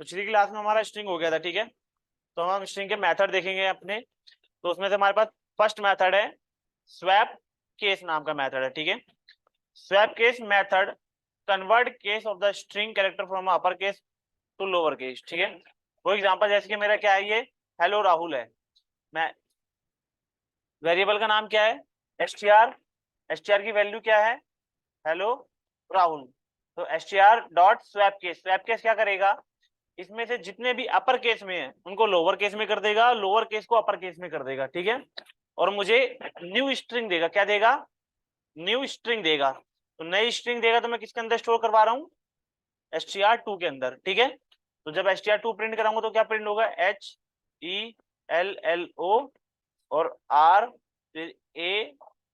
पिछली क्लास में हमारा स्ट्रिंग हो गया था, ठीक है। तो हम स्ट्रिंग के मेथड देखेंगे अपने। तो उसमें से हमारे पास फर्स्ट मेथड है स्वैप केस नाम का मेथड है, ठीक है। Swap case method convert case of the string character from upper case to lower case, ठीक है। फॉर एग्जांपल जैसे कि मेरा क्या है, ये हेलो राहुल है। मैं वेरिएबल का नाम क्या है, str। str की वैल्यू क्या है, हेलो राहुल। तो str dot swap case, swap case क्या करेगा, इसमें से जितने भी अपर केस में है उनको लोअर केस में कर देगा, लोअर केस को अपर केस में कर देगा, ठीक है। और मुझे न्यू स्ट्रिंग देगा, क्या देगा, न्यू स्ट्रिंग देगा। तो नई स्ट्रिंग देगा तो मैं किसके अंदर स्टोर करवा रहा हूँ, str2 के अंदर, ठीक है। तो जब str2 प्रिंट कराऊंगा तो क्या प्रिंट होगा, HELLO और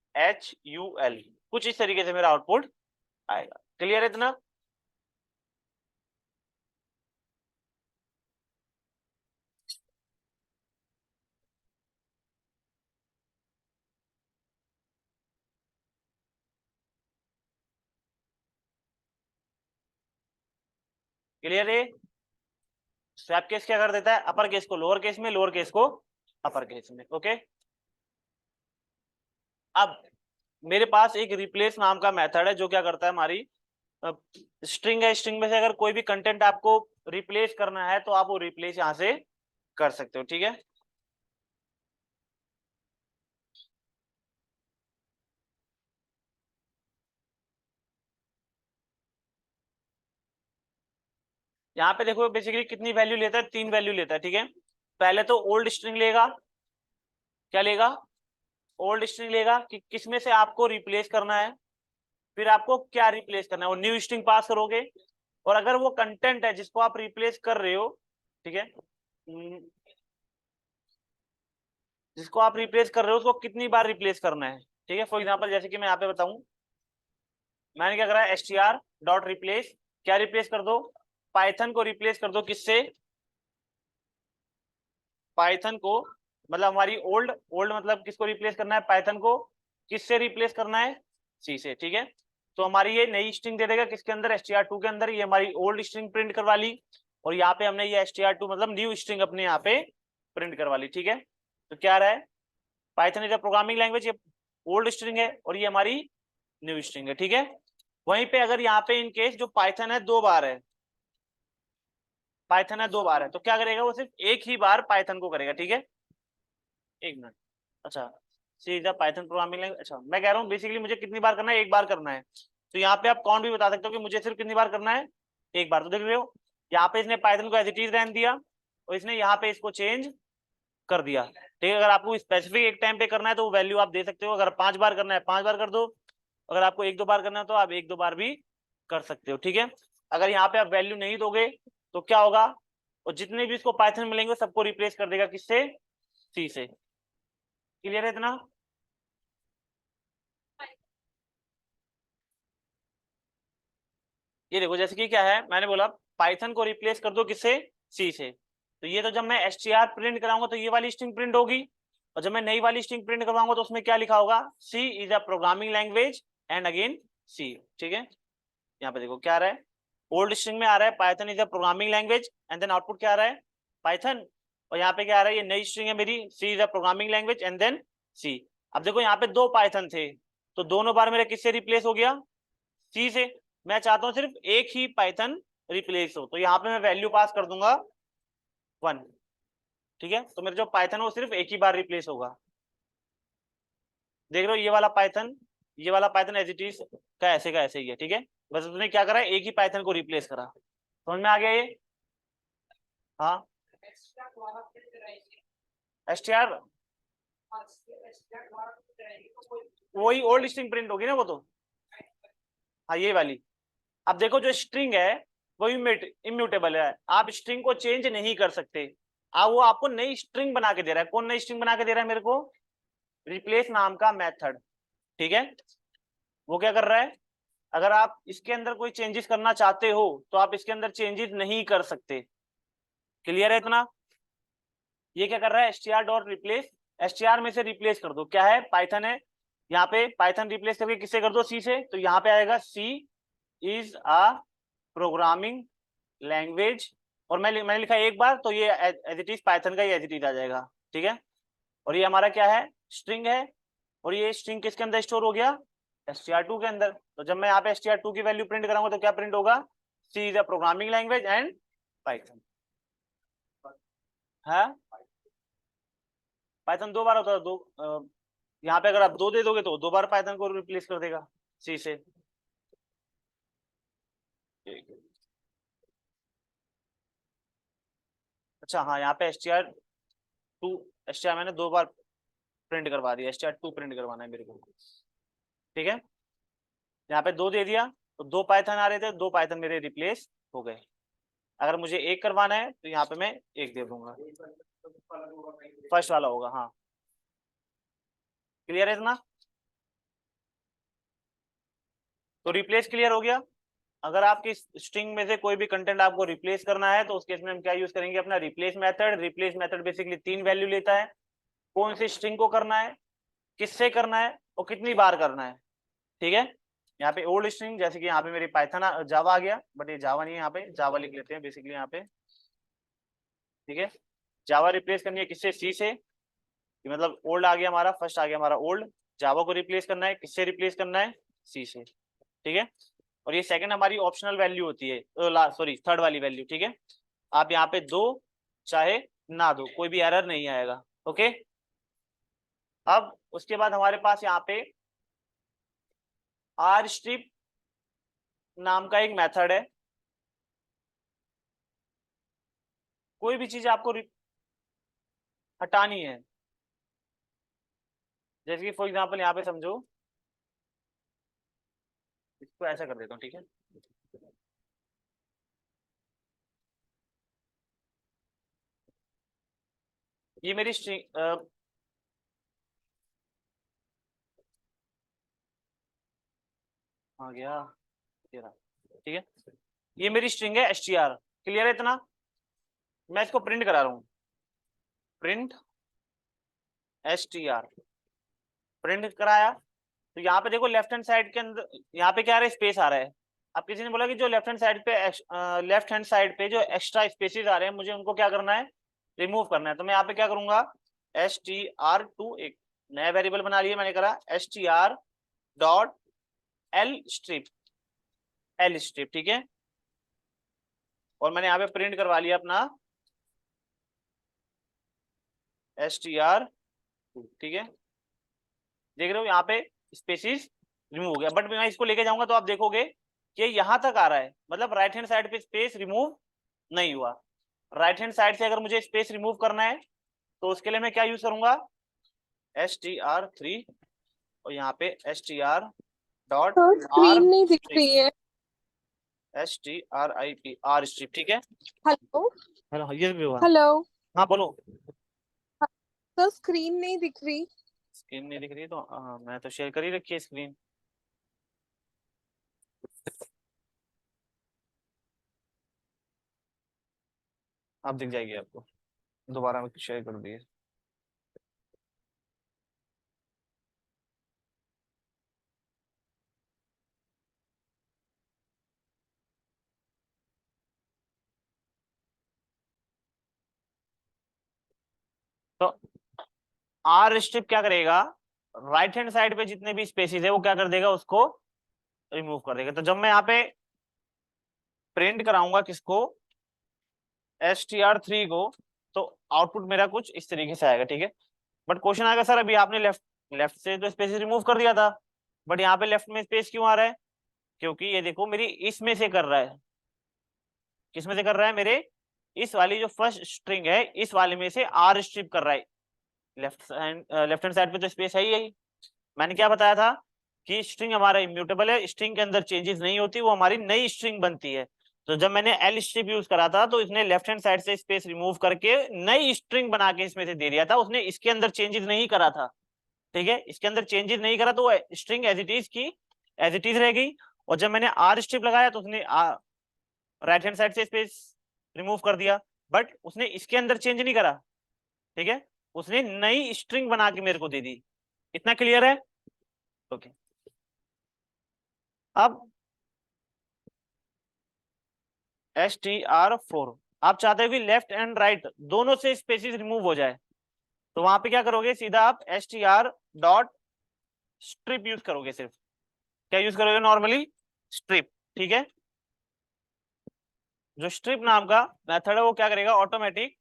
RAHUL, कुछ इस तरीके से मेरा आउटपुट आएगा। क्लियर है इतना। क्लियर है। स्वैप केस क्या कर देता है, अपर केस को लोअर केस में, लोअर केस को अपर केस में, ओके। अब मेरे पास एक रिप्लेस नाम का मेथड है जो क्या करता है, हमारी स्ट्रिंग है, स्ट्रिंग में से अगर कोई भी कंटेंट आपको रिप्लेस करना है तो आप वो रिप्लेस यहां से कर सकते हो, ठीक है। यहाँ पे देखो बेसिकली कितनी वैल्यू लेता है, 3 वैल्यू लेता है, ठीक है। पहले तो ओल्ड स्ट्रिंग लेगा, क्या लेगा, ओल्ड स्ट्रिंग लेगा कि किसमें से आपको रिप्लेस करना है, फिर आपको क्या रिप्लेस करना है, वो न्यू स्ट्रिंग पास करोगे। और अगर वो कंटेंट है जिसको आप रिप्लेस कर रहे हो, ठीक है, जिसको आप रिप्लेस कर रहे हो उसको कितनी बार रिप्लेस करना है, ठीक है। फॉर एग्जांपल जैसे कि मैं यहाँ पे बताऊं, मैंने क्या करा है, str डॉट रिप्लेस, क्या रिप्लेस कर दो, पाइथन को रिप्लेस कर दो, किससे, पाइथन को, मतलब हमारी ओल्ड, ओल्ड मतलब किसको रिप्लेस करना है, पाइथन को किससे रिप्लेस करना है, सी से, ठीक है। तो हमारी ये नई स्ट्रिंग दे देगा किसके अंदर, str2 के अंदर। ये हमारी ओल्ड स्ट्रिंग प्रिंट करवा ली और यहाँ पे हमने ये str2 मतलब न्यू स्ट्रिंग अपने यहाँ पे प्रिंट करवा ली, ठीक है। तो क्या रहा है, Python is a programming language, ये ओल्ड स्ट्रिंग है और ये हमारी न्यू स्ट्रिंग है, ठीक है। वहीं पे अगर यहाँ पे इन केस जो पाइथन है 2 बार है, पाइथन है 2 बार है, तो क्या करेगा, वो सिर्फ एक ही बार पाइथन को करेगा, ठीक है। एक मिनट, अच्छा, सी इज पाइथन प्रोग्रामिंग लैंग्वेज। अच्छा मैं कह रहा हूँ बेसिकली मुझे कितनी बार करना है, एक बार करना है। तो यहाँ पे आप काउंट भी बता सकते हो कि मुझे सिर्फ कितनी बार करना है, एक बार। तो देख रहे हो यहाँ पे इसने पाइथन को एज इट इज रहने दिया और इसने यहाँ पे इसको चेंज कर दिया, ठीक है। अगर आपको स्पेसिफिक एक टाइम पे करना है तो वो वैल्यू आप दे सकते हो, अगर 5 बार करना है 5 बार कर दो, अगर आपको 1-2 बार करना है तो आप 1-2 बार भी कर सकते हो, ठीक है। अगर यहाँ पे आप वैल्यू नहीं दोगे तो क्या होगा, और जितने भी इसको पाइथन मिलेंगे सबको रिप्लेस कर देगा, किससे, सी से। क्लियर है इतना। ये देखो जैसे कि क्या है, मैंने बोला पाइथन को रिप्लेस कर दो किससे, सी से। तो ये तो जब मैं str प्रिंट कराऊंगा तो ये वाली स्ट्रिंग प्रिंट होगी, और जब मैं नई वाली स्ट्रिंग प्रिंट करवाऊंगा तो उसमें क्या लिखा होगा, C is a programming language and again C, ठीक है। यहाँ पे देखो क्या आ रहा है, ओल्ड स्ट्रिंग में आ रहा है Python is a programming language and then output क्या आ रहा है, पाइथन। और यहाँ पे क्या आ रहा है, ये नई स्ट्रिंग है मेरी, C is a programming language and then C. अब देखो यहाँ पे 2 पाइथन थे तो दोनों बार मेरा किससे रिप्लेस हो गया, सी से। मैं चाहता हूं सिर्फ एक ही पाइथन रिप्लेस हो, तो यहाँ पे मैं वैल्यू पास कर दूंगा 1, ठीक है। तो मेरा जो पाइथन है वो सिर्फ एक ही बार रिप्लेस होगा। देख रहे हो ये वाला पाइथन एज इट इज का ऐसे ही है, ठीक है। बस उसने क्या करा, एक ही पाइथन को रिप्लेस करा। समझ में आ गया ये, हाँ। str वही ओल्ड स्ट्रिंग प्रिंट होगी ना वो तो, हाँ ये वाली। अब देखो जो स्ट्रिंग है वो इम्यूटेबल है, आप स्ट्रिंग को चेंज नहीं कर सकते। अब वो आपको नई स्ट्रिंग बना के दे रहा है, कौन नई स्ट्रिंग बना के दे रहा है मेरे को, रिप्लेस नाम का मेथड, ठीक है। वो क्या कर रहा है, अगर आप इसके अंदर कोई चेंजेस करना चाहते हो तो आप इसके अंदर चेंजेस नहीं कर सकते। क्लियर है इतना। ये क्या कर रहा है, str डॉट रिप्लेस, str में से रिप्लेस कर दो, क्या है, पाइथन है। यहाँ पे पाइथन रिप्लेस करके किससे कर दो, सी से। तो यहाँ पे आएगा सी इज अ प्रोग्रामिंग लैंग्वेज और मैंने लिखा एक बार, तो ये एज इट इज पाइथन का ही एज इट इज आ जाएगा, ठीक है। और ये हमारा क्या है, स्ट्रिंग है, और ये स्ट्रिंग किसके अंदर स्टोर हो गया, str2 के अंदर। तो जब मैं यहाँ पे str2 की वैल्यू प्रिंट कराऊंगा तो क्या प्रिंट होगा, C is a programming language and Python है। पाइथन दो बार होता है, दो यहाँ पे अगर आप दो दे दोगे तो दो बार पाइथन को रिप्लेस कर देगा सी से। अच्छा हाँ, यहाँ पे str2 मैंने दो बार प्रिंट करवा दिया, str2 प्रिंट करवाना है मेरे को, ठीक है। यहाँ पे दो दे दिया, तो दो पाइथन आ रहे थे, दो पाइथन मेरे रिप्लेस हो गए। अगर मुझे एक करवाना है तो यहाँ पे मैं एक दे दूंगा, फर्स्ट वाला होगा, हाँ। क्लियर है इतना? तो रिप्लेस क्लियर हो गया। अगर आपकी स्ट्रिंग में से कोई भी कंटेंट आपको रिप्लेस करना है तो उस केस में हम क्या यूज करेंगे, अपना replace method. Replace method basically तीन वैल्यू लेता है, कौन सी स्ट्रिंग को करना है, किससे करना है, और कितनी बार करना है, ठीक है। यहाँ पे ओल्ड स्ट्रिंग, जैसे कि यहाँ पे मेरी पाइथन जावा आ गया, बट ये जावा नहीं है, यहाँ पे जावा लिख लेते हैं बेसिकली यहाँ पे, ठीक है। जावा रिप्लेस करनी है किससे, सी से, मतलब ओल्ड आ गया हमारा, फर्स्ट आ गया हमारा ओल्ड। जावा को रिप्लेस करना है किससे, रिप्लेस करना है सी से, ठीक है। और ये सेकंड हमारी ऑप्शनल वैल्यू होती है, सॉरी थर्ड वाली वैल्यू, ठीक है। आप यहाँ पे दो चाहे ना दो, कोई भी एरर नहीं आएगा, ओके। अब उसके बाद हमारे पास यहाँ पे आर स्ट्रिप नाम का एक मेथड है। कोई भी चीज आपको हटानी है, जैसे कि फॉर एग्जांपल यहाँ पे समझो, इसको ऐसा कर देता हूँ, ठीक है। ये मेरी स्ट्रिंग आ गया, ठीक है। ये मेरी स्ट्रिंग है str, क्लियर है इतना? मैं इसको प्रिंट करा रहा हूँ, प्रिंट str, प्रिंट कराया। तो यहाँ पे देखो लेफ्ट हैंड साइड के अंदर यहाँ पे क्या आ रहा है, स्पेस आ रहा है। अब किसी ने बोला कि जो लेफ्ट हैंड साइड पे लेफ्ट हैंड साइड पे जो एक्स्ट्रा स्पेसेस आ रहे हैं, मुझे उनको क्या करना है, रिमूव करना है। तो मैं यहाँ पे क्या करूंगा, str2, एक नया वेरिएबल बना लिया मैंने, करा str डॉट एल स्ट्रिप, ठीक है। और मैंने यहाँ पे प्रिंट करवा लिया अपना str2, ठीक है। देख रहे हो यहाँ पे स्पेसिस रिमूव हो गया, बट मैं इसको लेके जाऊंगा तो आप देखोगे कि यहाँ तक आ रहा है, मतलब राइट हैंड साइड पे स्पेस रिमूव नहीं हुआ। राइट हैंड साइड से अगर मुझे स्पेस रिमूव करना है तो उसके लिए मैं क्या यूज करूंगा, str3, और यहाँ पे str डॉट तो आर स्क्रीन नहीं दिख रही है। strip आर स्ट्रिप, ठीक है। हेलो हेलो, ये भी हुआ, हेलो। हाँ बोलो। तो स्क्रीन नहीं दिख रही। स्क्रीन नहीं दिख रही है तो मैं तो शेयर कर ही रखी है स्क्रीन। आप दिख जाएगी आपको, दोबारा मैं शेयर कर दिए। तो आर स्ट्रिप क्या करेगा, राइट हैंड साइड पे जितने भी स्पेसिस है वो क्या कर देगा, उसको रिमूव कर देगा। तो जब मैं यहाँ पे प्रिंट कराऊंगा किसको, str3 को, तो आउटपुट मेरा कुछ इस तरीके से आएगा, ठीक है। बट क्वेश्चन आएगा, सर अभी आपने लेफ्ट लेफ्ट से तो स्पेस रिमूव कर दिया था, बट यहाँ पे लेफ्ट में स्पेस क्यों आ रहा है, क्योंकि ये देखो मेरी इसमें से कर रहा है, किसमें से कर रहा है, मेरे इस वाली जो फर्स्ट स्ट्रिंग है इस वाले में से आर स्ट्रिप कर रहा है। लेफ्ट हैंड साइड पे तो स्पेस है ही यही। मैंने क्या बताया था कि स्ट्रिंग हमारा इम्यूटेबल है, स्ट्रिंग के अंदर चेंजेस नहीं होती, वो हमारी नई स्ट्रिंग बनती है। तो जब मैंने एल स्ट्रिप यूज करा था तो इसने लेफ्ट हैंड साइड से स्पेस रिमूव करके नई स्ट्रिंग बना के इसमें से दे दिया था, उसने इसके अंदर चेंजेस नहीं करा था, ठीक है। इसके अंदर चेंजेस नहीं करा तो स्ट्रिंग एज इट इज की एज इट इज रह गई। और जब मैंने आर स्ट्रिप लगाया तो उसने राइट हैंड साइड से स्पेस रिमूव कर दिया, बट उसने इसके अंदर चेंज नहीं करा, ठीक है। उसने नई स्ट्रिंग बना के मेरे को दे दी। इतना क्लियर है? ओके। अब str4, आप चाहते हो कि लेफ्ट एंड राइट दोनों से स्पेसिस रिमूव हो जाए, तो वहां पे क्या करोगे, सीधा आप str डॉट स्ट्रिप यूज करोगे। सिर्फ क्या यूज करोगे, नॉर्मली स्ट्रिप। ठीक है, जो स्ट्रिप नाम का मेथड है वो क्या करेगा, ऑटोमेटिक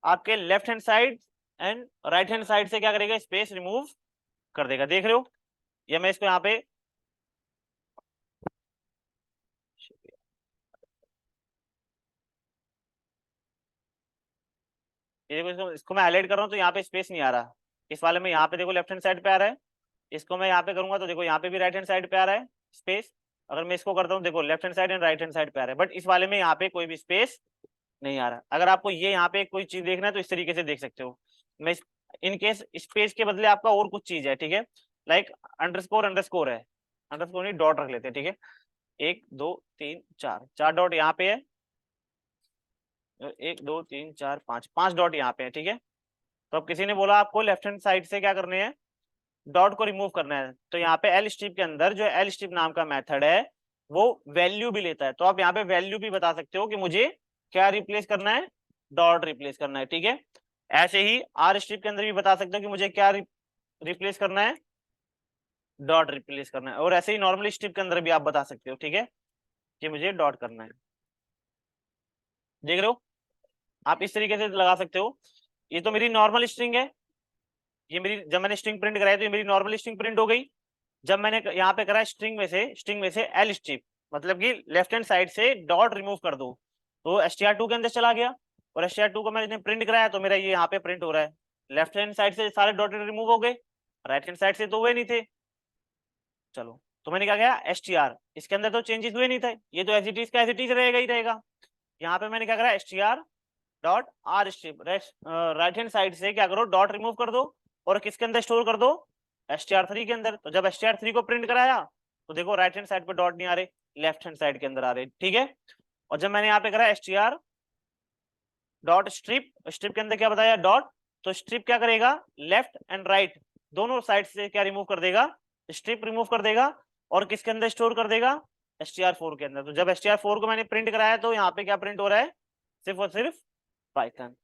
आपके left hand side and right hand side से क्या करेगा, स्पेस रिमूव कर देगा। देख रहे हो, या मैं इसको यहाँ पे, ये देखो, इसको मैं हाईलाइट कर रहा हूँ तो यहाँ पे स्पेस नहीं आ रहा। इस वाले में यहाँ पे देखो लेफ्ट हैंड साइड पे आ रहा है, इसको मैं यहाँ पे करूंगा तो देखो यहाँ पे भी राइट हैंड साइड पे आ रहा है स्पेस। अगर मैं इसको करता हूँ देखो left hand side and right hand side पे आ रहा है, बट इस वाले में यहाँ पे कोई भी स्पेस नहीं आ रहा। अगर आपको ये यहाँ पे कोई चीज देखना है तो इस तरीके से देख सकते हो। मैं इन केस स्पेस के बदले आपका और कुछ चीज है, ठीक है, लाइक अंडरस्कोर अंडरस्कोर है, अंडरस्कोर नहीं डॉट रख लेते हैं, ठीक है। 1 2 3 4 डॉट यहाँ पे है, 1 2 3 4 5 5 डॉट यहाँ पे है, ठीक है। तो अब किसी ने बोला आपको लेफ्ट हैंड साइड से क्या करने हैं, डॉट को रिमूव करना है, तो यहाँ पे एल स्ट्रिप के अंदर जो एल स्ट्रिप नाम का मेथड है वो वैल्यू भी लेता है। तो आप यहाँ पे वैल्यू भी बता सकते हो कि मुझे क्या रिप्लेस करना है, डॉट रिप्लेस करना है, ठीक है। ऐसे ही आर स्ट्रिप के अंदर भी बता सकते हो कि मुझे क्या रिप्लेस करना है, डॉट रिप्लेस करना है। और ऐसे ही नॉर्मल स्ट्रिप के अंदर भी आप बता सकते हो, ठीक है, कि मुझे डॉट करना है। देख रहे हो, आप इस तरीके से लगा सकते हो। ये तो मेरी नॉर्मल स्ट्रिंग है, ये मेरी जब मैंने स्ट्रिंग प्रिंट कराई तो ये मेरी नॉर्मल स्ट्रिंग प्रिंट हो गई। जब मैंने यहाँ पे करा स्ट्रिंग में से एल स्ट्रिप, मतलब कि लेफ्ट हैंड साइड से डॉट रिमूव कर दो, तो str2 के अंदर चला गया, और str2 को मैंने प्रिंट कराया तो मेरा ये यहाँ पे प्रिंट हो रहा है। लेफ्ट हैंड साइड से सारे डॉट रिमूव हो गए, राइट हैंड साइड से तो हुए नहीं थे। चलो, तो मैंने क्या किया, str, इसके अंदर तो चेंजेस हुए नहीं थे, ये तो एज इट इज का एज इट इज रहेगा ही रहेगा। यहाँ पे मैंने क्या करा, str dot are strip, right hand side से क्या करो, डॉट रिमूव कर दो, और किसके अंदर स्टोर कर दो, str3 के अंदर। तो जब str3 को प्रिंट कराया तो देखो राइट हैंड साइड पे डॉट नहीं आ रहे, लेफ्ट हैंड साइड के अंदर आ रहे, ठीक है। और जब मैंने यहाँ पे करा str डॉट स्ट्रिप, स्ट्रिप के अंदर क्या बताया, डॉट, तो स्ट्रिप क्या करेगा, लेफ्ट एंड राइट दोनों साइड से क्या रिमूव कर देगा, स्ट्रिप रिमूव कर देगा, और किसके अंदर स्टोर कर देगा, str4 के अंदर। तो जब str4 को मैंने प्रिंट कराया तो यहाँ पे क्या प्रिंट हो रहा है, सिर्फ और सिर्फ पाइथन।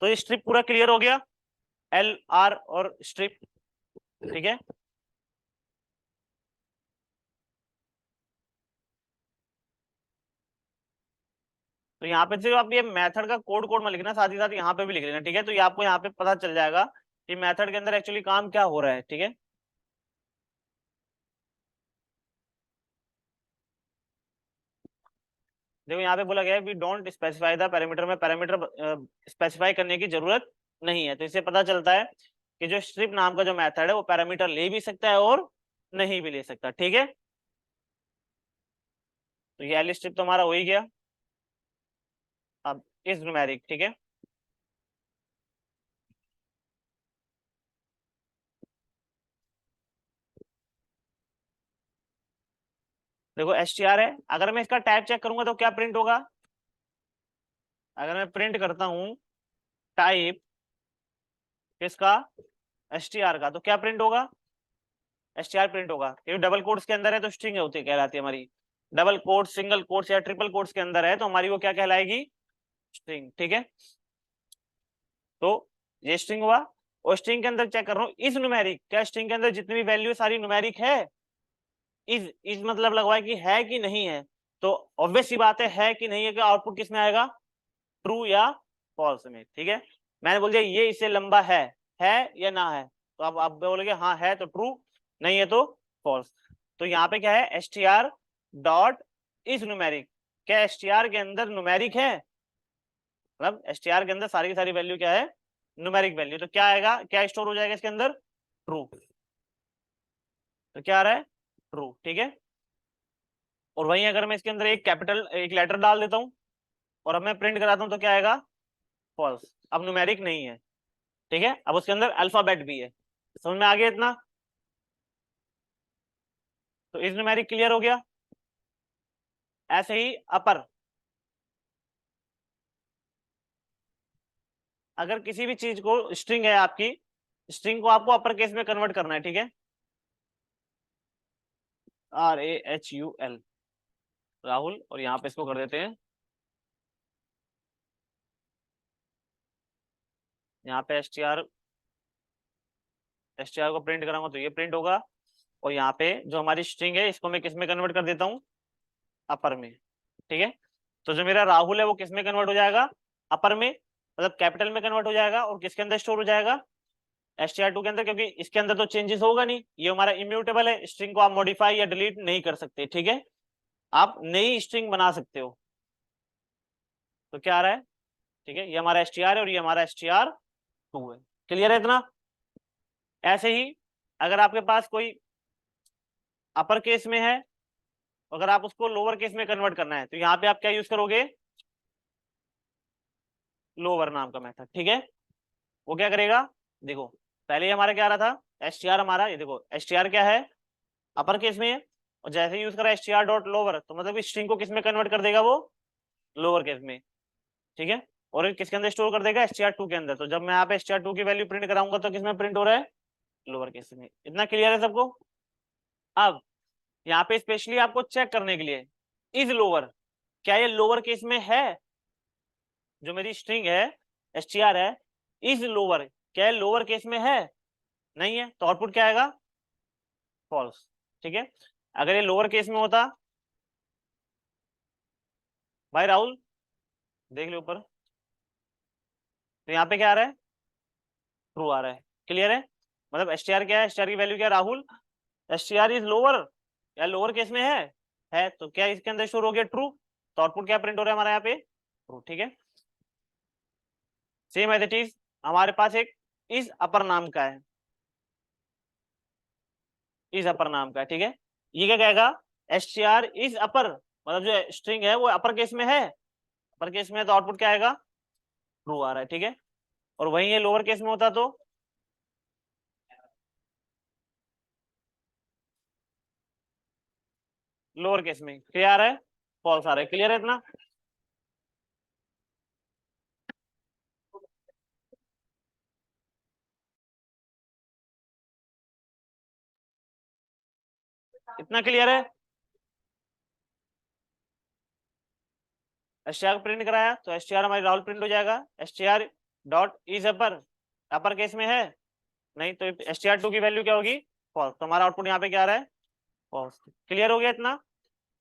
तो ये स्ट्रिप पूरा क्लियर हो गया, एल आर और स्ट्रिप, ठीक है। तो यहाँ पे सिर्फ आप ये मेथड का कोड कोड में लिखना, साथ ही साथ यहाँ पे भी लिख लेना, ठीक है। तो ये आपको यहाँ पे पता चल जाएगा कि मेथड के अंदर एक्चुअली काम क्या हो रहा है, ठीक है। देखो यहाँ पे बोला गया है we don't specify the parameter, में पैरामीटर स्पेसिफाई करने की जरूरत नहीं है। तो इससे पता चलता है कि जो स्ट्रिप नाम का जो मेथड है वो पैरामीटर ले भी सकता है और नहीं भी ले सकता, ठीक है। तो ये एल स्ट्रिप तो हमारा हो ही गया। अब इस न्यूमेरिक, ठीक है, देखो str है, अगर मैं इसका टाइप चेक करूंगा तो क्या प्रिंट होगा, अगर मैं प्रिंट करता हूं टाइप किसका, str का, तो क्या प्रिंट होगा, str प्रिंट होगा, क्योंकि डबल कोट्स के अंदर है तो स्ट्रिंग होती है कहलाती है हमारी। डबल कोट्स, सिंगल कोट्स या ट्रिपल कोट्स के अंदर है तो हमारी वो क्या कहलाएगी, स्ट्रिंग, ठीक है। तो ये स्ट्रिंग हुआ, और स्ट्रिंग के अंदर चेक कर रहा हूँ इस न्यूमेरिक, क्या स्ट्रिंग के अंदर जितनी भी वैल्यू सारी न्यूमेरिक है, इस मतलब लगवाए कि है कि नहीं है। तो ऑब्वियस सी बात है कि नहीं है, कि आउटपुट किस में आएगा, ट्रू या फॉल्स में, ठीक है। मैंने बोल दिया ये इससे लंबा है या ना है, तो अब आप बोलोगे हाँ है तो ट्रू, नहीं है तो फॉल्स। तो यहाँ पे क्या है, str डॉट इस न्यूमेरिक, क्या str के अंदर न्यूमेरिक है, मतलब str के अंदर सारी की सारी वैल्यू क्या है, न्यूमेरिक वैल्यू। तो क्या आएगा, क्या स्टोर हो जाएगा इसके अंदर, ट्रू। तो क्या आ रहा है, ट्रू, ठीक है। और वहीं अगर मैं इसके अंदर एक कैपिटल एक लेटर डाल देता हूँ और अब मैं प्रिंट कराता हूँ तो क्या आएगा, फॉल्स। अब न्यूमेरिक नहीं है, ठीक है, अब उसके अंदर अल्फाबेट भी है। समझ में आ गया इतना, तो इस न्यूमेरिक क्लियर हो गया। ऐसे ही अपर, अगर किसी भी चीज को, स्ट्रिंग है आपकी, स्ट्रिंग को आपको अपर केस में कन्वर्ट करना है, ठीक है, RAHUL, राहुल, और यहाँ पे इसको कर देते हैं, यहाँ पे एस टी आर को प्रिंट कराऊंगा तो ये प्रिंट होगा, और यहाँ पे जो हमारी स्ट्रिंग है इसको मैं किस में कन्वर्ट कर देता हूँ, अपर में। ठीक है, तो जो मेरा राहुल है वो किस में कन्वर्ट हो जाएगा, अपर में, मतलब कैपिटल में कन्वर्ट हो जाएगा, और किसके अंदर स्टोर हो जाएगा, str2 के अंदर, क्योंकि इसके अंदर तो चेंजेस होगा नहीं, ये हमारा इम्यूटेबल है, स्ट्रिंग को आप मॉडिफाई या डिलीट नहीं कर सकते। ठीक है, आप नई स्ट्रिंग बना सकते हो। तो क्या आ रहा है, ठीक है, ये हमारा str है और ये हमारा str2 है। क्लियर है इतना। ऐसे ही अगर आपके पास कोई अपर केस में है, अगर आप उसको लोअर केस में कन्वर्ट करना है, तो यहाँ पे आप क्या यूज करोगे, लोअर नाम का मेथड। ठीक है, वो क्या करेगा, देखो पहले ये हमारा क्या आ रहा था, str हमारा, ये देखो str क्या है, अपर केस में है, और जैसे यूज करा str डॉट लोअर, तो मतलब स्ट्रिंग को किस में कन्वर्ट कर देगा, वो लोअर केस में। ठीक है, और ये किसके अंदर स्टोर कर देगा, str2 के अंदर। तो जब मैं यहाँ पे str2 की वैल्यू प्रिंट कराऊंगा तो किसमें प्रिंट हो रहा है, लोअर केस में। इतना क्लियर है सबको। अब यहाँ पे स्पेशली आपको चेक करने के लिए, इज लोअर, क्या ये लोअर केस में है, जो मेरी स्ट्रिंग है str है, इज लोअर, क्या ये लोअर केस में है, नहीं है, तो आउटपुट क्या आएगा, फॉल्स। ठीक है, अगर ये लोअर केस में होता, भाई राहुल देख लो ऊपर, तो यहाँ पे क्या आ रहा है, ट्रू आ रहा है। क्लियर है, मतलब str क्या है, str की वैल्यू क्या है, राहुल, str इज लोअर, या लोअर केस में है, तो क्या इसके अंदर स्टोर हो गया, ट्रू, तो आउटपुट क्या प्रिंट हो रहा है हमारा यहाँ पे, ट्रू। ठीक है, सेम एज इट इज हमारे पास एक इज अपर नाम का है, इज अपर नाम का है। ठीक है, ये क्या कहेगा, str इज अपर, मतलब जो स्ट्रिंग है वो अपर केस में है, अपर केस में है, तो आउटपुट क्या आएगा, ट्रू आ रहा है। ठीक है, और वहीं ये लोअर केस में होता तो लोअर केस में क्या आ रहा है, फॉल्स आ रहा है। क्लियर है इतना। इतना क्लियर है। str प्रिंट कराया तो str हमारी राहुल प्रिंट हो जाएगा, str dot is upper, upper case में है, नहीं, तो str2 की वैल्यू क्या होगी, फॉल्स। तो हमारा आउटपुट यहाँ पे क्या आ रहा है, फॉल्स। क्लियर हो गया इतना।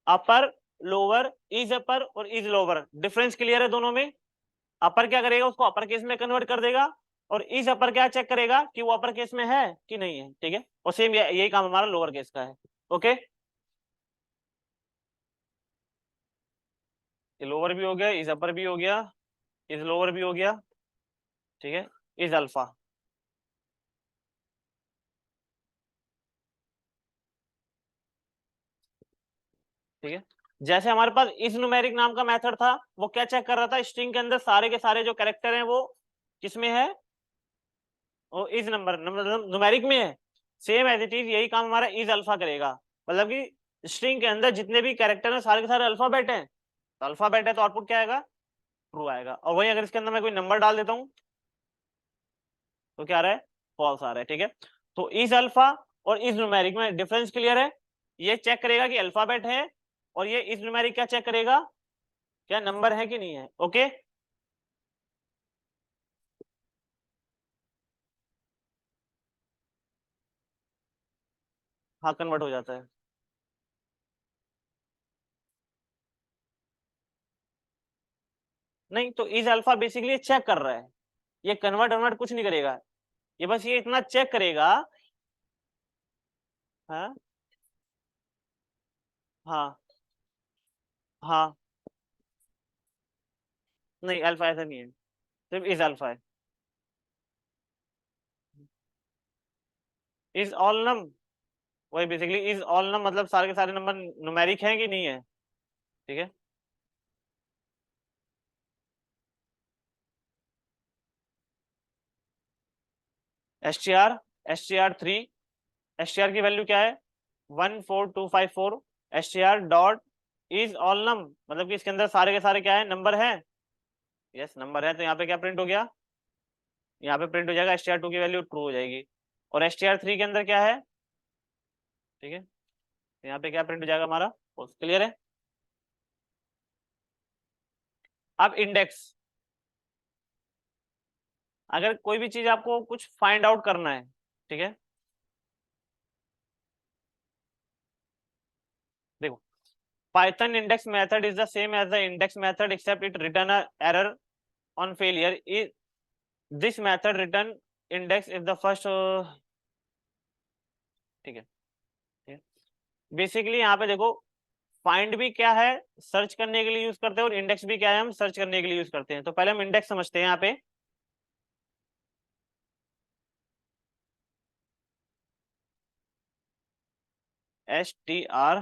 अपर, लोअर, इज अपर और इज लोअर, डिफरेंस क्लियर है दोनों में। अपर क्या करेगा, उसको अपर केस में कन्वर्ट कर देगा, और इज अपर क्या चेक करेगा कि वो अपर केस में है कि नहीं है। ठीक है, और सेम यही काम हमारा लोअर केस का है। ओके, ये लोअर भी हो गया, इज अपर भी हो गया, इज लोअर भी हो गया। ठीक है, इज अल्फा। ठीक है, जैसे हमारे पास इस न्यूमेरिक नाम का मेथड था, वो क्या चेक कर रहा था, स्ट्रिंग के अंदर सारे के सारे जो कैरेक्टर हैं वो किसमें है, वो इस नंबर न्यूमेरिक में है। सेम एज इट इज यही काम हमारा इज अल्फा करेगा, मतलब कि स्ट्रिंग के अंदर जितने भी कैरेक्टर हैं सारे के सारे अल्फाबेट हैं, तो अल्फाबेट है तो आउटपुट क्या आएगा, ट्रू आएगा। और वही अगर इसके अंदर मैं कोई नंबर डाल देता हूँ तो क्या आ रहा है, फॉल्स आ रहा है। ठीक है, तो इज अल्फा और इज न्यूमेरिक में डिफरेंस क्लियर है। ये चेक करेगा कि अल्फाबेट है, और ये इज न्यूमेरिक क्या चेक करेगा, क्या नंबर है कि नहीं है। ओके, हाँ कन्वर्ट हो जाता है। नहीं, तो इज अल्फा बेसिकली चेक कर रहा है, ये कन्वर्ट कन्वर्ट कुछ नहीं करेगा, ये बस ये इतना चेक करेगा। हाँ हाँ हाँ, नहीं अल्फा ऐसा नहीं है, सिर्फ इज अल्फा है। इज ऑल नम, वही बेसिकली इज ऑल नम, मतलब सारे के सारे नंबर न्यूमेरिक हैं कि नहीं है। ठीक है, S T R 3, S T R की वैल्यू क्या है, 14254, S T R dot isalnum, मतलब कि इसके अंदर सारे के सारे क्या है, नंबर है। यस नंबर है, तो यहाँ पे क्या प्रिंट हो गया, यहाँ पे प्रिंट हो जाएगा str2 की वैल्यू ट्रू हो जाएगी, और str3 के अंदर क्या है। ठीक है, तो यहाँ पे क्या प्रिंट हो जाएगा हमारा, क्लियर है। अब इंडेक्स, अगर कोई भी चीज आपको कुछ फाइंड आउट करना है, ठीक है, देखो, Python index method is the same as the index method except it return a error on failure is this method return index is the first, ठीक है, ठीक है। बेसिकली यहाँ पे देखो, फाइंड भी क्या है, सर्च करने के लिए यूज करते हैं, और इंडेक्स भी क्या है, हम सर्च करने के लिए यूज करते हैं। तो पहले हम इंडेक्स समझते हैं यहाँ पे। str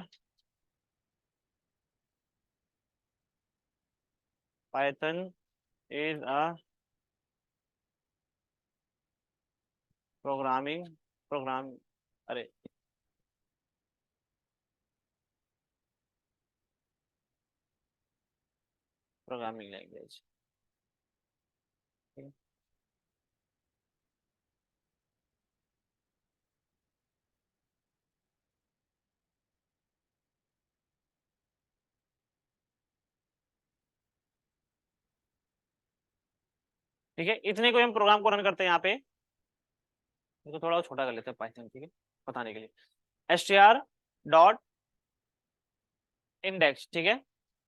python is a program अरे प्रोग्रामिंग लैंग्वेज, ठीक है। इतने को हम प्रोग्राम को रन करते हैं यहाँ पे। इसको थोड़ा और छोटा कर लेते हैं पाइथन, ठीक है, बताने के लिए। str डॉट इंडेक्स, ठीक है।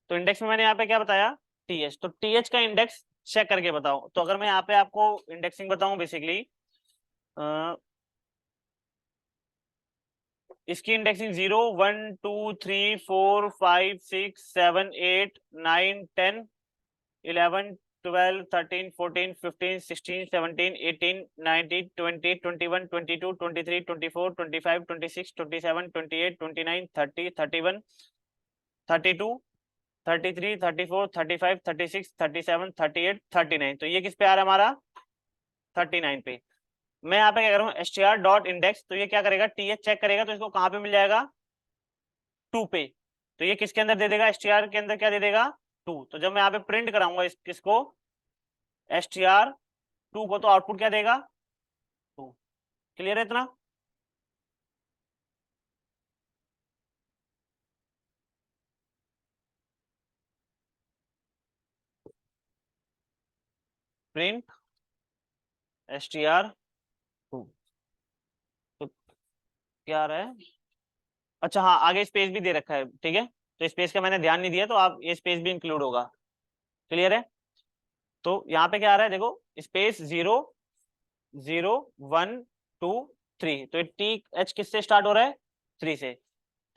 तो इंडेक्स में मैंने यहाँ पे क्या बताया, th। तो th का इंडेक्स चेक करके बताओ। तो अगर मैं यहाँ पे आपको इंडेक्सिंग बताऊं, बेसिकली इसकी इंडेक्सिंग 0 1 2 3 4 5 6 7 8 9 10 11 12 13 14 15 16 17 18 19 20 21 22 23 24 25 26 27 28 29 30 31 32 33 34 35 36 37 38 39। तो ये किस पे आ रहा है हमारा, 39 पे। मैं यहाँ पे क्या कर रहा हूँ, str डॉट इंडेक्स, तो ये क्या करेगा, th चेक करेगा, तो इसको कहाँ पे मिल जाएगा, 2 पे। तो ये किसके अंदर दे देगा, str के अंदर क्या दे देगा, 2। तो जब मैं यहाँ पे प्रिंट कराऊंगा किसको, str2 को, तो आउटपुट क्या देगा, 2। क्लियर है इतना। प्रिंट str2, तो क्या आ रहा है, अच्छा हाँ, आगे स्पेस भी दे रखा है, ठीक है। तो स्पेस का मैंने ध्यान नहीं दिया, तो आप ये स्पेस भी इंक्लूड होगा। क्लियर है। तो यहाँ पे क्या आ रहा है, देखो, स्पेस 0 0 1 2 3। तो टी एच किससे स्टार्ट हो रहा है, 3 से,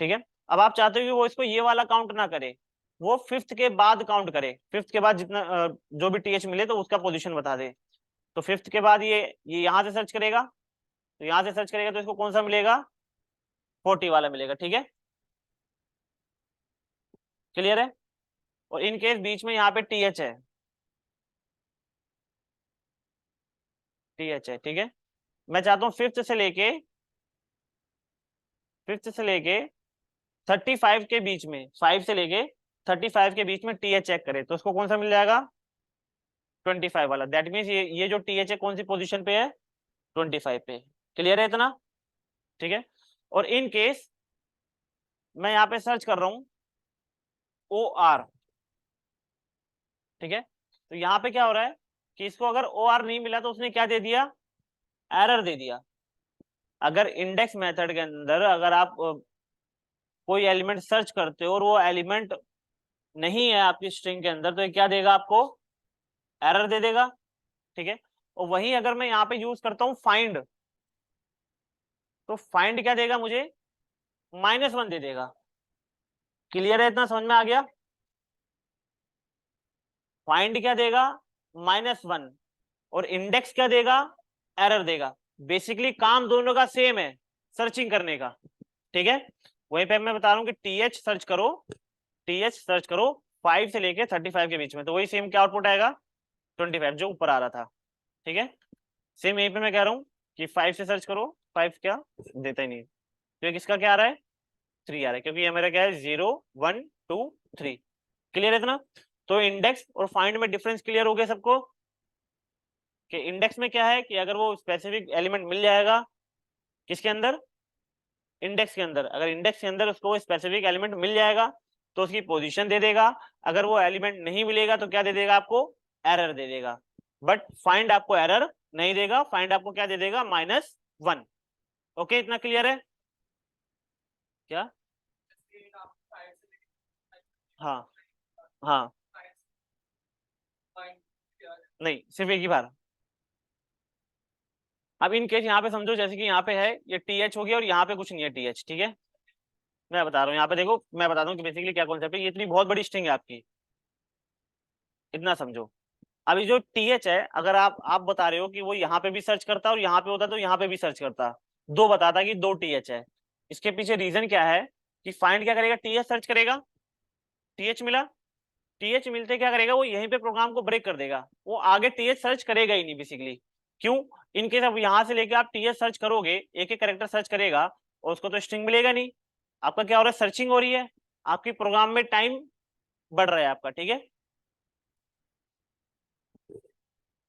ठीक है। अब आप चाहते हो कि वो इसको ये वाला काउंट ना करे, वो फिफ्थ के बाद काउंट करे, फिफ्थ के बाद जितना जो भी टीएच मिले तो उसका पोजीशन बता दे। तो फिफ्थ के बाद ये यहाँ से सर्च करेगा, तो यहाँ से सर्च करेगा, तो इसको कौन सा मिलेगा, 40 वाला मिलेगा, ठीक है। क्लियर है। और इन केस बीच में यहाँ पे टीएच है, टीएच है, ठीक है। मैं चाहता हूँ फिफ्थ से लेके 35 के बीच में, 5 से लेके 35 के बीच में टीएच चेक करे, तो उसको कौन सा मिल जाएगा, 25 वाला। दैट मीन्स ये जो टीएच है कौन सी पोजीशन पे है, 25 पे। क्लियर है इतना, ठीक है। और इन केस मैं यहाँ पे सर्च कर रहा हूँ ओ आर, ठीक है। तो यहाँ पे क्या हो रहा है कि इसको अगर ओ आर नहीं मिला, तो उसने क्या दे दिया, एरर दे दिया। अगर इंडेक्स मेथड के अंदर अगर आप कोई एलिमेंट सर्च करते हो और वो एलिमेंट नहीं है आपकी स्ट्रिंग के अंदर, तो ये क्या देगा आपको, एरर दे देगा, ठीक है। और वहीं अगर मैं यहाँ पे यूज करता हूँ फाइंड, तो फाइंड क्या देगा मुझे, -1 दे देगा। क्लियर है इतना, समझ में आ गया। फाइंड क्या देगा, -1, और इंडेक्स क्या देगा, एरर देगा। बेसिकली काम दोनों का सेम है, सर्चिंग करने का, ठीक है। वहीं पे मैं बता रहा हूँ कि टीएच सर्च करो 5 से लेके 35 के बीच में, तो वही सेम क्या आउटपुट आएगा, 25 जो ऊपर आ रहा था, ठीक है। सेम यहीं पे मैं कह रहा हूँ कि 5 से सर्च करो, 5 क्या देता ही नहीं, तो ये किसका क्या आ रहा है, 3 आ रहा है, क्योंकि ये मेरा क्या है, 0 1 2 3। क्लियर है इतना। तो इंडेक्स और फाइंड में डिफरेंस क्लियर हो गया सबको, कि इंडेक्स में क्या है कि अगर वो स्पेसिफिक एलिमेंट मिल जाएगा किसके अंदर, इंडेक्स के अंदर, अगर इंडेक्स के अंदर उसको स्पेसिफिक एलिमेंट मिल जाएगा तो उसकी पोजीशन दे देगा। अगर वो एलिमेंट नहीं मिलेगा तो क्या दे देगा आपको, एरर दे देगा। बट फाइंड आपको एरर नहीं देगा, फाइंड आपको क्या दे देगा, -1। ओके, इतना क्लियर है क्या? हाँ हाँ, नहीं सिर्फ एक ही बार। अब इन केस यहाँ पे समझो, जैसे कि यहाँ पे है ये TH हो गया और यहाँ पे कुछ नहीं है TH, ठीक है। मैं बता रहा हूँ यहाँ पे देखो, मैं बताता हूँ कि बेसिकली क्या कॉन्सेप्ट है। ये इतनी बहुत बड़ी स्ट्रिंग है आपकी, इतना समझो। अभी जो TH है, अगर आप बता रहे हो कि वो यहाँ पे भी सर्च करता और यहाँ पे होता तो यहाँ पे भी सर्च करता, दो बताता कि दो TH है। इसके पीछे रीजन क्या है कि फाइंड क्या करेगा, TH सर्च करेगा, TH मिला, TH मिलते क्या करेगा, वो यहीं पे प्रोग्राम को ब्रेक कर देगा, वो आगे TH सर्च करेगा ही नहीं बेसिकली। क्यों? इनकेस अब यहाँ से लेके आप TH सर्च करोगे, एक एक कैरेक्टर सर्च करेगा और उसको तो स्ट्रिंग मिलेगा नहीं। आपका क्या हो रहा है, सर्चिंग हो रही है, आपकी प्रोग्राम में टाइम बढ़ रहा है आपका, ठीक है।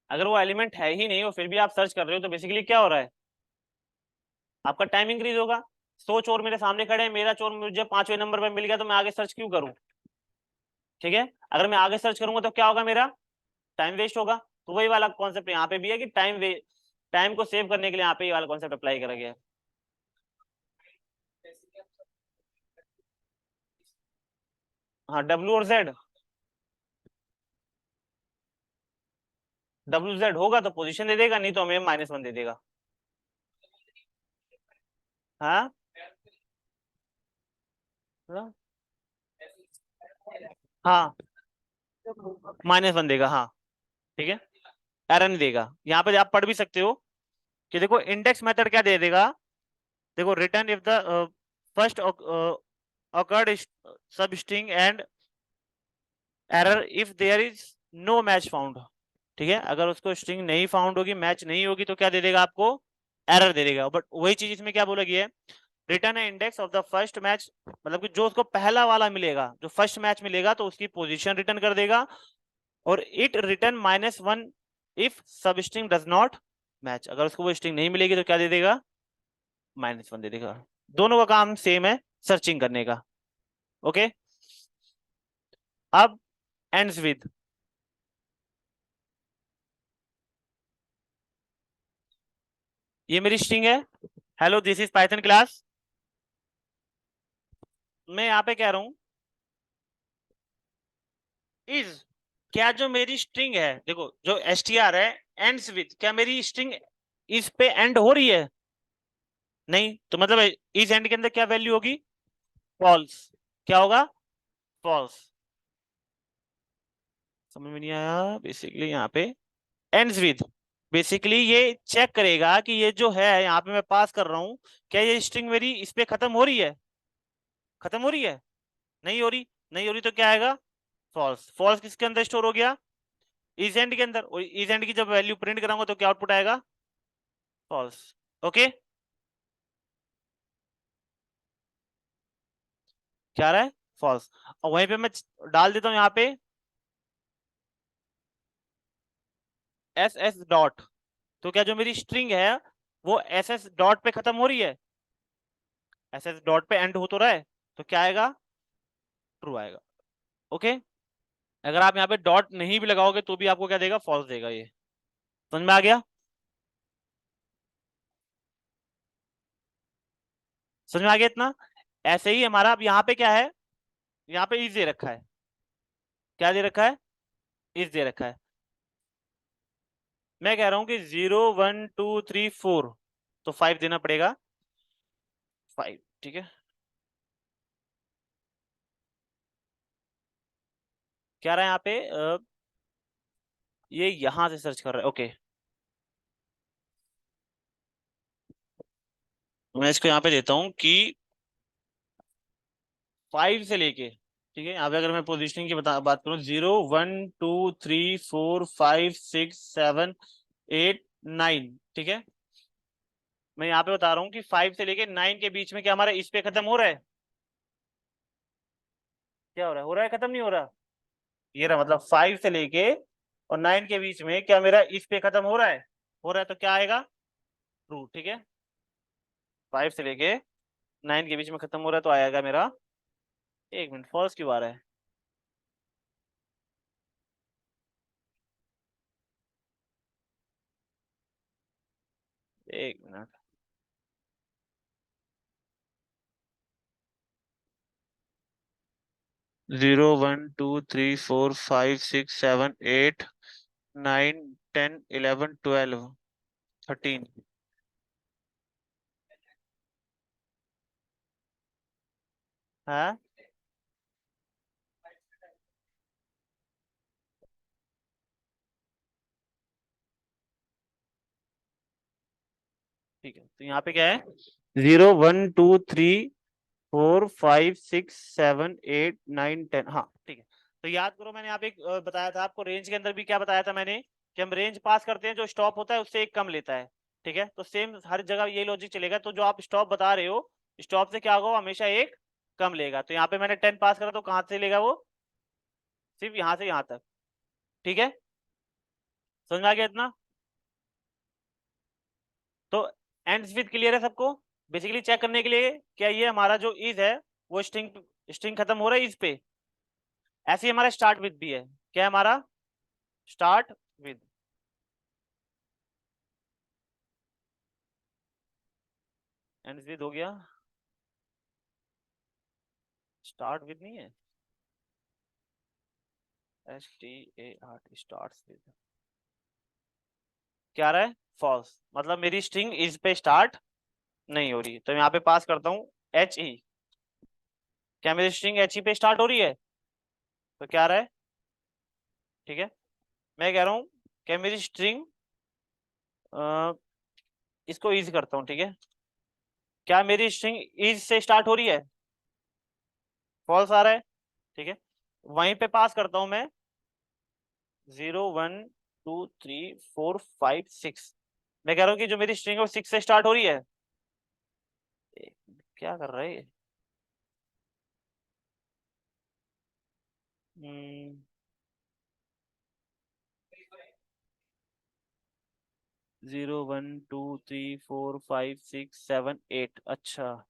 अगर वो एलिमेंट है ही नहीं और फिर भी आप सर्च कर रहे हो तो बेसिकली क्या हो रहा है, आपका टाइम इंक्रीज होगा। 100 चोर मेरे सामने खड़े हैं, मेरा चोर मुझे 5वें नंबर पर मिल गया तो मैं आगे सर्च क्यों करूं, ठीक है। अगर मैं आगे सर्च करूंगा तो क्या होगा, मेरा टाइम वेस्ट होगा। तो वही वाला कॉन्सेप्ट यहाँ पे भी है कि टाइम को सेव करने के लिए यहाँ पे ये वाला कॉन्सेप्ट अप्लाई करा गया है। हाँ, WZ होगा तो पोजीशन दे देगा, नहीं तो हमें -1 दे देगा। हाँ हाँ, -1 देगा, हाँ ठीक है। एरर नहीं देगा। यहाँ पे आप पढ़ भी सकते हो कि देखो इंडेक्स मेथड क्या दे देगा, देखो return if the first occurred substring and error if there is no match found, ठीक है। अगर उसको स्ट्रिंग नहीं फाउंड होगी, मैच नहीं होगी तो क्या दे देगा आपको, एरर दे देगा। बट वही चीज इसमें क्या बोला गया है, रिटर्न है index of the first match, मतलब कि जो उसको पहला वाला मिलेगा, जो फर्स्ट मैच मिलेगा तो उसकी पोजीशन रिटर्न कर देगा। और इट रिटर्न -1 इफ सब स्ट्रिंग डज नॉट मैच, अगर उसको वो स्ट्रिंग नहीं मिलेगी तो क्या दे देगा, -1 दे देगा। दोनों का काम सेम है, सर्चिंग करने का। ओके, अब एंड्स विद, ये मेरी स्ट्रिंग है, hello this is Python class. मैं यहाँ पे कह रहा हूं इज, क्या जो मेरी स्ट्रिंग है, देखो जो str है एंड्स विद, क्या मेरी स्ट्रिंग इस पे एंड हो रही है, नहीं तो मतलब इस एंड के अंदर क्या वैल्यू होगी, फॉल्स। क्या होगा, फॉल्स। समझ में नहीं आया, बेसिकली यहाँ पे एंड्स विद, बेसिकली ये चेक करेगा कि ये जो है यहाँ पे मैं पास कर रहा हूँ, क्या ये स्ट्रिंग मेरी इस पे खत्म हो रही है, खत्म हो रही है, नहीं हो रही, नहीं हो रही तो क्या आएगा, फॉल्स। फॉल्स किसके अंदर स्टोर हो गया, इस एंड के अंदर, और इस एंड की जब वैल्यू प्रिंट कराऊंगा तो क्या आउटपुट आएगा, फॉल्स। ओके, क्या आ रहा है, फॉल्स। और वहीं पे मैं डाल देता हूँ यहाँ पे SS डॉट, तो क्या जो मेरी स्ट्रिंग है वो SS डॉट पे खत्म हो रही है, SS डॉट पे एंड हो तो रहा है, तो क्या आएगा, ट्रू आएगा। ओके, अगर आप यहाँ पे डॉट नहीं भी लगाओगे तो भी आपको क्या देगा, फॉल्स देगा। ये समझ में आ गया, समझ में आ गया इतना। ऐसे ही हमारा अब यहाँ पे क्या है, यहाँ पे इज दे रखा है, क्या दे रखा है, इज दे रखा है। मैं कह रहा हूँ कि 0 1 2 3 4, तो 5 देना पड़ेगा, 5, ठीक है। क्या रहा है यहाँ पे, ये यहां से सर्च कर रहा है। ओके, मैं इसको यहाँ पे देता हूँ कि 5 से लेके, ठीक है। यहाँ पे अगर मैं पोजिशनिंग की बात करूँ, 0 1 2 3 4 5 6 7 8 9, ठीक है। मैं यहाँ पे बता रहा हूँ कि 5 से लेके 9 के बीच में क्या हमारा इस पे खत्म हो रहा है, क्या हो रहा है, खत्म नहीं हो रहा। ये रहा, मतलब 5 से लेके और 9 के बीच में क्या मेरा इस पे खत्म हो रहा है, हो रहा है तो क्या आएगा, ट्रू, ठीक है। 5 से लेके 9 के बीच में खत्म हो रहा है तो आएगा मेरा, एक मिनट, फॉल्स क्यों आ रहा है, एक मिनट। जीरो, 1 2 3 4 5 6 7 8 9 10 11 12 13। हाँ ठीक है, तो यहाँ पे क्या है? 0 1 2 3 4 5 6 7 8 9 10। हाँ ठीक है। तो याद करो, मैंने यहाँ पे बताया था आपको, रेंज के अंदर भी क्या बताया था मैंने, कि हम रेंज पास करते हैं, जो स्टॉप होता है उससे एक कम लेता है। ठीक है, तो सेम हर जगह ये लॉजिक चलेगा। तो जो आप स्टॉप बता रहे हो, स्टॉप से क्या होगा, वो हमेशा एक कम लेगा। तो यहाँ पे मैंने 10 पास करा, तो कहाँ से लेगा वो? सिर्फ यहाँ से यहाँ तक। ठीक है, समझ में आ गया इतना? तो एंड्स विद क्लियर है सबको? बेसिकली चेक करने के लिए, क्या ये हमारा जो इज है वो स्ट्रिंग स्ट्रिंग खत्म हो रहा है इज पे? ऐसे ही हमारा स्टार्ट विद भी है। क्या है हमारा? Start with. एंड्स विद हो गया, स्टार्ट विद नहीं है। START, starts with. क्या आ रहा है? फॉल्स, मतलब मेरी स्ट्रिंग इज पे स्टार्ट नहीं हो रही। तो यहाँ पे पास करता हूँ HE। क्या मेरी स्ट्रिंग HE पे स्टार्ट हो रही है? तो क्या आ रहा है? ठीक है, मैं कह रहा हूँ क्या मेरी स्ट्रिंग, इसको इज करता हूँ, ठीक है। क्या मेरी स्ट्रिंग इज से स्टार्ट हो रही है? फॉल्स आ रहा है। ठीक है, वहीं पे पास करता हूं मैं 0 1 2 3 4 5 6। मैं कह रहा हूँ कि जो मेरी स्ट्रिंग है वो 6 से स्टार्ट हो रही है। क्या कर रहा है ये? 0 1 2 3 4 5 6 7 8। अच्छा,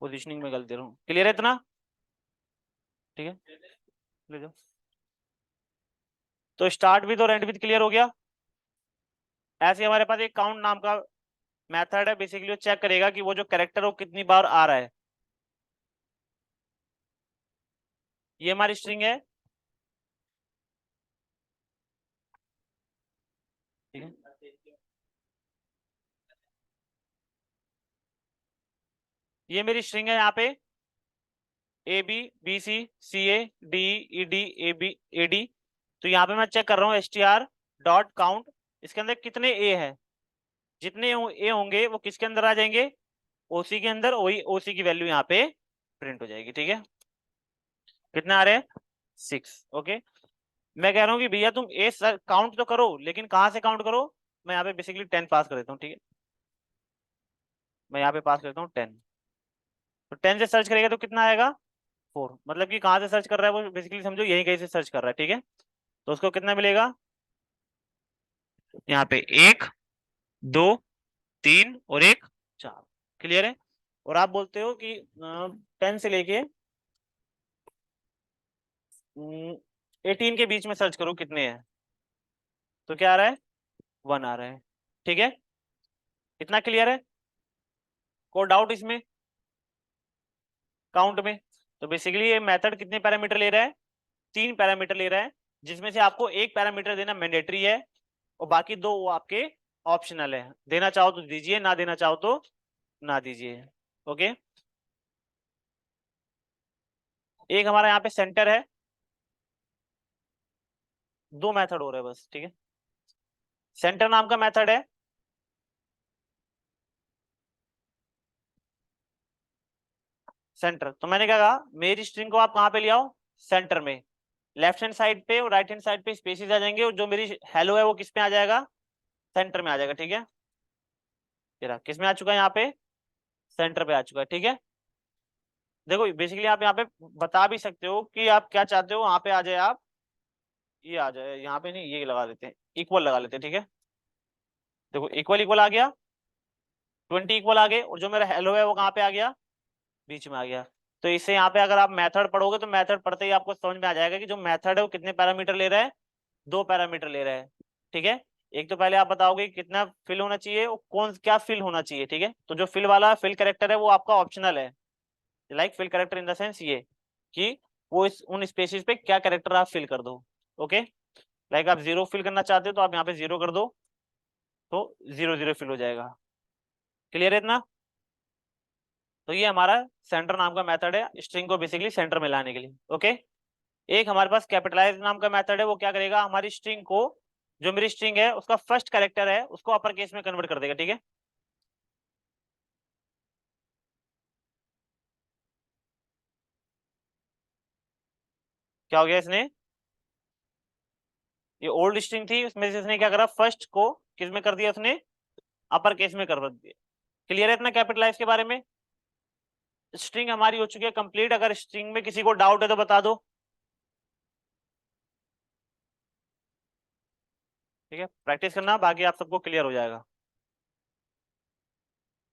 पोजिशनिंग में गलती दे रहा हूँ। क्लियर है इतना? ठीक है, ले जाओ। तो स्टार्ट विद और एंड विद क्लियर हो गया। ऐसे हमारे पास एक काउंट नाम का मेथड है। बेसिकली वो चेक करेगा कि वो जो कैरेक्टर वो कितनी बार आ रहा है। ये हमारी स्ट्रिंग है, ठीक है। ये मेरी स्ट्रिंग है यहाँ पे ABBCCADED। तो यहाँ पे मैं चेक कर रहा हूँ str.count, इसके अंदर कितने ए है। जितने ए होंगे वो किसके अंदर आ जाएंगे? ओसी के अंदर। वही ओसी की वैल्यू यहाँ पे प्रिंट हो जाएगी। ठीक है, कितने आ रहे हैं? 6। ओके, मैं कह रहा हूँ कि भैया तुम ए काउंट तो करो, लेकिन कहाँ से काउंट करो? मैं यहाँ पे बेसिकली 10 पास कर देता हूँ। ठीक है, मैं यहाँ पे पास करता हूँ 10। तो 10 से सर्च करेगा तो कितना आएगा? 4। मतलब कि कहाँ से सर्च कर रहा है वो, बेसिकली समझो यही कहीं से सर्च कर रहा है। ठीक है, तो उसको कितना मिलेगा? यहाँ पे 1 2 3 और 1 4। क्लियर है? और आप बोलते हो कि 10 से लेके 18 के बीच में सर्च करो कितने हैं। तो क्या आ रहा है? 1 आ रहा है। ठीक है, इतना क्लियर है? कोई डाउट इसमें काउंट में? तो बेसिकली ये मेथड कितने पैरामीटर ले रहा है? 3 पैरामीटर ले रहा है, जिसमें से आपको एक पैरामीटर देना मैंडेटरी है, और बाकी 2 वो आपके ऑप्शनल है। देना चाहो तो दीजिए, ना देना चाहो तो ना दीजिए। ओके, एक हमारा यहाँ पे सेंटर है। 2 मेथड हो रहे हैं बस। ठीक है, सेंटर नाम का मेथड है। सेंटर, तो मैंने क्या कहा, मेरी स्ट्रिंग को आप कहाँ पे ले आओ? सेंटर में। लेफ्ट हैंड साइड पे और राइट हैंड साइड पे स्पेसेस आ जाएंगे, और जो मेरी हेलो है वो किस पे आ जाएगा? सेंटर में आ जाएगा। ठीक है, तेरा किस में आ चुका है? यहाँ पे सेंटर पे आ चुका है। ठीक है, देखो बेसिकली आप यहाँ पे बता भी सकते हो कि आप क्या चाहते हो। वहां पे आ जाए आप, ये आ जाए यहाँ पे, नहीं ये लगा देते हैं, इक्वल लगा लेते हैं। ठीक है, देखो इक्वल इक्वल आ गया, 20 इक्वल आ गए, और जो मेरा हेलो है वो कहाँ पे आ गया? बीच में आ गया। तो इससे यहाँ पे अगर आप मेथड पढ़ोगे तो मेथड पढ़ते ही आपको समझ में आ जाएगा कि जो मेथड है वो कितने पैरामीटर ले रहा है? 2 पैरामीटर ले रहा है। ठीक है। एक तो पहले आप बताओगे कि कितना फिल होना चाहिए और कौन क्या फिल होना चाहिए, ठीक है। तो जो फिल वाला फिल करेक्टर है वो आपका ऑप्शनल है, like fill character in the sense ये कि वो इस उन स्पेसिस पे क्या करेक्टर आप फिल कर दो। ओके, लाइक आप जीरो फिल करना चाहते हो तो आप यहाँ पे जीरो कर दो, तो जीरो जीरो फिल हो जाएगा। क्लियर है इतना? तो ये हमारा सेंटर नाम का मेथड है स्ट्रिंग को बेसिकली सेंटर में लाने के लिए। ओके, एक हमारे पास कैपिटलाइज नाम का मेथड है, वो क्या करेगा, हमारी स्ट्रिंग को, जो मेरी स्ट्रिंग है उसका फर्स्ट कैरेक्टर है उसको अपर केस में कन्वर्ट कर देगा, ठीक है। क्या हो गया इसने, ये ओल्ड स्ट्रिंग थी उसमें से इसने क्या करा, फर्स्ट को किस में कर दिया, उसने अपर केस में कर दिया। क्लियर है इतना कैपिटलाइज के बारे में? स्ट्रिंग हमारी हो चुकी है कंप्लीट। अगर स्ट्रिंग में किसी को डाउट है तो बता दो, ठीक है। प्रैक्टिस करना, बाकी आप सबको क्लियर हो जाएगा।